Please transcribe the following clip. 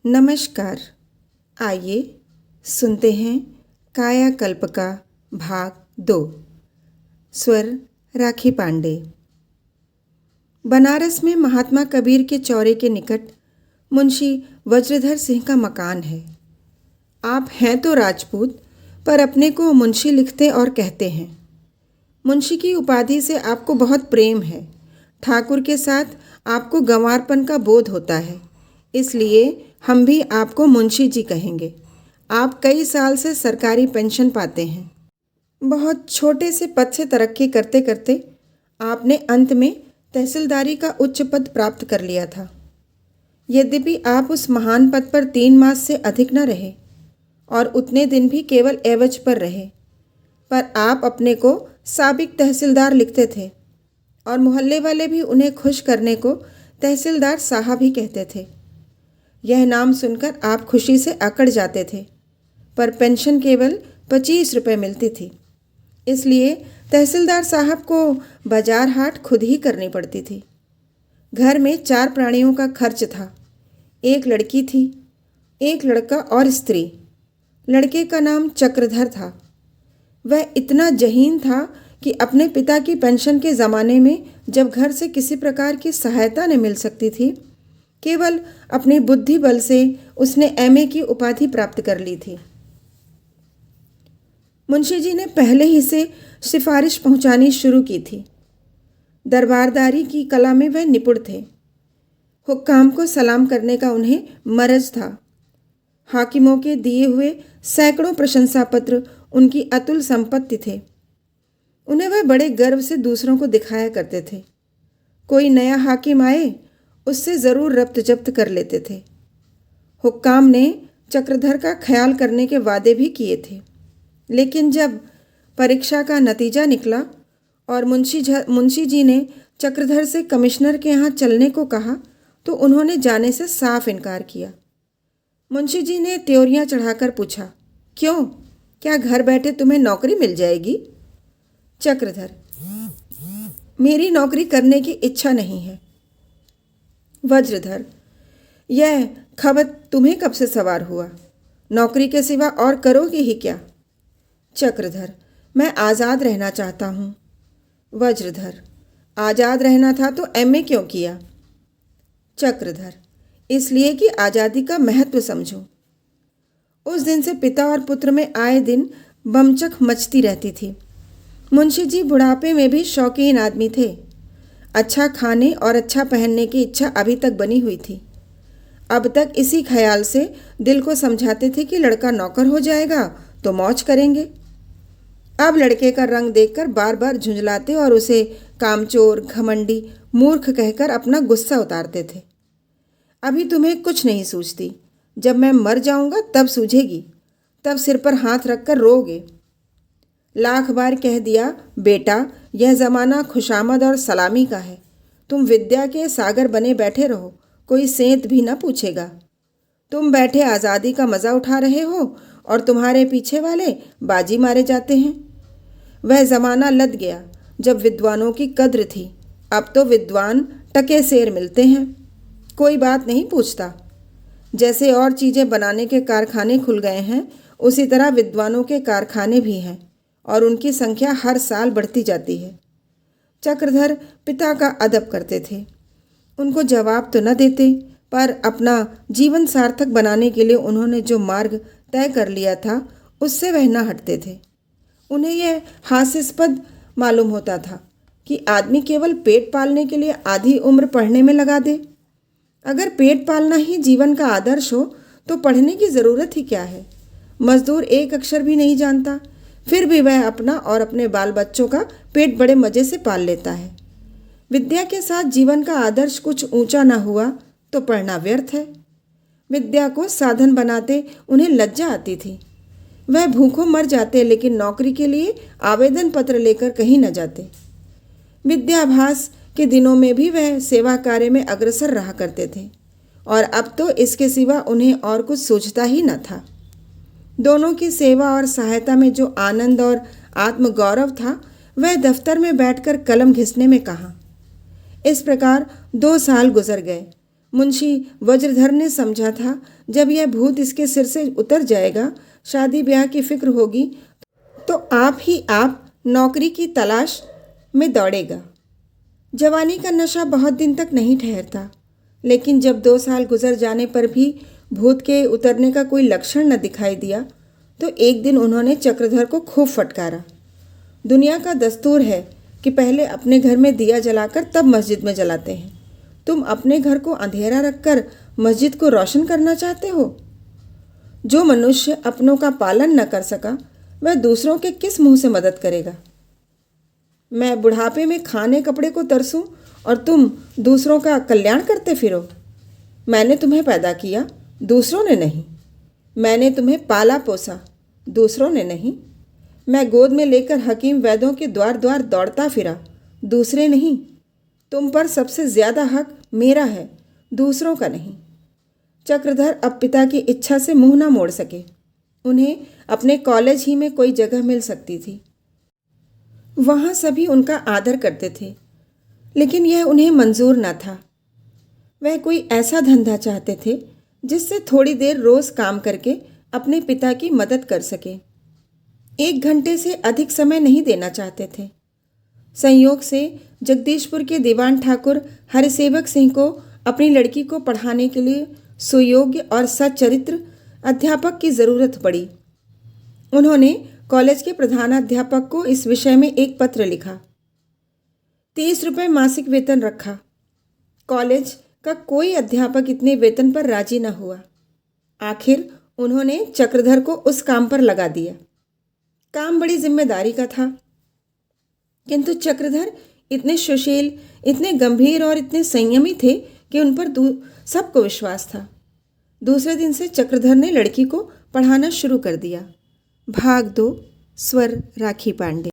नमस्कार। आइए सुनते हैं कायाकल्प का भाग 2। स्वर राखी पांडे। बनारस में महात्मा कबीर के चौरे के निकट मुंशी वज्रधर सिंह का मकान है। आप हैं तो राजपूत, पर अपने को मुंशी लिखते और कहते हैं। मुंशी की उपाधि से आपको बहुत प्रेम है। ठाकुर के साथ आपको गंवारपन का बोध होता है, इसलिए हम भी आपको मुंशी जी कहेंगे। आप कई साल से सरकारी पेंशन पाते हैं। बहुत छोटे से पद से तरक्की करते करते आपने अंत में तहसीलदारी का उच्च पद प्राप्त कर लिया था। यद्यपि आप उस महान पद पर 3 मास से अधिक न रहे और उतने दिन भी केवल एवज पर रहे, पर आप अपने को साबिक तहसीलदार लिखते थे और मोहल्ले वाले भी उन्हें खुश करने को तहसीलदार साहब ही कहते थे। यह नाम सुनकर आप खुशी से अकड़ जाते थे, पर पेंशन केवल 25 रुपये मिलती थी, इसलिए तहसीलदार साहब को बाजार हाट खुद ही करनी पड़ती थी। घर में 4 प्राणियों का खर्च था। एक लड़की थी, एक लड़का और स्त्री। लड़के का नाम चक्रधर था। वह इतना जहीन था कि अपने पिता की पेंशन के ज़माने में जब घर से किसी प्रकार की सहायता न मिल सकती थी, केवल अपनी बुद्धि बल से उसने एमए की उपाधि प्राप्त कर ली थी। मुंशी जी ने पहले ही से सिफारिश पहुंचानी शुरू की थी। दरबारदारी की कला में वह निपुण थे। हुक्काम को सलाम करने का उन्हें मरज था। हाकिमों के दिए हुए सैकड़ों प्रशंसा पत्र उनकी अतुल संपत्ति थे। उन्हें वह बड़े गर्व से दूसरों को दिखाया करते थे। कोई नया हाकिम आए, उससे ज़रूर रब्त जब्त कर लेते थे। हुक्काम ने चक्रधर का ख्याल करने के वादे भी किए थे, लेकिन जब परीक्षा का नतीजा निकला और मुंशी जी ने चक्रधर से कमिश्नर के यहाँ चलने को कहा, तो उन्होंने जाने से साफ इनकार किया। मुंशी जी ने त्योरियां चढ़ाकर पूछा, क्यों, क्या घर बैठे तुम्हें नौकरी मिल जाएगी? चक्रधर, मेरी नौकरी करने की इच्छा नहीं है। वज्रधर, यह खबत तुम्हें कब से सवार हुआ? नौकरी के सिवा और करोगे ही क्या? चक्रधर, मैं आज़ाद रहना चाहता हूँ। वज्रधर, आज़ाद रहना था तो एमए क्यों किया? चक्रधर, इसलिए कि आज़ादी का महत्व समझो। उस दिन से पिता और पुत्र में आए दिन बमचक मचती रहती थी। मुंशी जी बुढ़ापे में भी शौकीन आदमी थे। अच्छा खाने और अच्छा पहनने की इच्छा अभी तक बनी हुई थी। अब तक इसी ख्याल से दिल को समझाते थे कि लड़का नौकर हो जाएगा तो मौज करेंगे। अब लड़के का रंग देखकर बार बार झुंझलाते और उसे कामचोर, घमंडी, मूर्ख कहकर अपना गुस्सा उतारते थे। अभी तुम्हें कुछ नहीं सूझती। जब मैं मर जाऊंगा तब सूझेगी, तब सिर पर हाथ रखकर रोओगे। लाख बार कह दिया, बेटा, यह ज़माना खुशामद और सलामी का है। तुम विद्या के सागर बने बैठे रहो, कोई सेंत भी न पूछेगा। तुम बैठे आज़ादी का मज़ा उठा रहे हो और तुम्हारे पीछे वाले बाजी मारे जाते हैं। वह ज़माना लद गया जब विद्वानों की कद्र थी। अब तो विद्वान टके सेर मिलते हैं, कोई बात नहीं पूछता। जैसे और चीज़ें बनाने के कारखाने खुल गए हैं, उसी तरह विद्वानों के कारखाने भी हैं और उनकी संख्या हर साल बढ़ती जाती है। चक्रधर पिता का अदब करते थे। उनको जवाब तो न देते, पर अपना जीवन सार्थक बनाने के लिए उन्होंने जो मार्ग तय कर लिया था, उससे वह न हटते थे। उन्हें यह हास्यास्पद मालूम होता था कि आदमी केवल पेट पालने के लिए आधी उम्र पढ़ने में लगा दे। अगर पेट पालना ही जीवन का आदर्श हो तो पढ़ने की ज़रूरत ही क्या है? मजदूर एक अक्षर भी नहीं जानता, फिर भी वह अपना और अपने बाल बच्चों का पेट बड़े मज़े से पाल लेता है। विद्या के साथ जीवन का आदर्श कुछ ऊंचा ना हुआ तो पढ़ना व्यर्थ है। विद्या को साधन बनाते उन्हें लज्जा आती थी। वह भूखों मर जाते, लेकिन नौकरी के लिए आवेदन पत्र लेकर कहीं न जाते। विद्याभ्यास के दिनों में भी वह सेवा कार्य में अग्रसर रहा करते थे, और अब तो इसके सिवा उन्हें और कुछ सूझता ही न था। दोनों की सेवा और सहायता में जो आनंद और आत्मगौरव था, वह दफ्तर में बैठकर कलम घिसने में कहाँ। इस प्रकार 2 साल गुजर गए। मुंशी वज्रधर ने समझा था जब यह भूत इसके सिर से उतर जाएगा, शादी ब्याह की फिक्र होगी, तो आप ही आप नौकरी की तलाश में दौड़ेगा। जवानी का नशा बहुत दिन तक नहीं ठहरता, लेकिन जब 2 साल गुजर जाने पर भी भूत के उतरने का कोई लक्षण न दिखाई दिया, तो एक दिन उन्होंने चक्रधर को खूब फटकारा। दुनिया का दस्तूर है कि पहले अपने घर में दिया जलाकर तब मस्जिद में जलाते हैं। तुम अपने घर को अंधेरा रखकर मस्जिद को रोशन करना चाहते हो? जो मनुष्य अपनों का पालन न कर सका, वह दूसरों के किस मुंह से मदद करेगा? मैं बुढ़ापे में खाने कपड़े को तरसूं और तुम दूसरों का कल्याण करते फिरो। मैंने तुम्हें पैदा किया, दूसरों ने नहीं। मैंने तुम्हें पाला पोसा, दूसरों ने नहीं। मैं गोद में लेकर हकीम वैद्यों के द्वार द्वार दौड़ता फिरा, दूसरे नहीं। तुम पर सबसे ज़्यादा हक मेरा है, दूसरों का नहीं। चक्रधर अब पिता की इच्छा से मुंह न मोड़ सके। उन्हें अपने कॉलेज ही में कोई जगह मिल सकती थी। वहाँ सभी उनका आदर करते थे, लेकिन यह उन्हें मंजूर न था। वह कोई ऐसा धंधा चाहते थे जिससे थोड़ी देर रोज़ काम करके अपने पिता की मदद कर सके। 1 घंटे से अधिक समय नहीं देना चाहते थे। संयोग से जगदीशपुर के दीवान ठाकुर हरिसेवक सिंह को अपनी लड़की को पढ़ाने के लिए सुयोग्य और सच्चरित्र अध्यापक की ज़रूरत पड़ी। उन्होंने कॉलेज के प्रधानाध्यापक को इस विषय में एक पत्र लिखा। 30 रुपये मासिक वेतन रखा। कॉलेज का कोई अध्यापक इतने वेतन पर राजी न हुआ। आखिर उन्होंने चक्रधर को उस काम पर लगा दिया। काम बड़ी जिम्मेदारी का था, किंतु चक्रधर इतने सुशील, इतने गंभीर और इतने संयमी थे कि उन पर सबको विश्वास था। दूसरे दिन से चक्रधर ने लड़की को पढ़ाना शुरू कर दिया। भाग 2, स्वर राखी पांडे।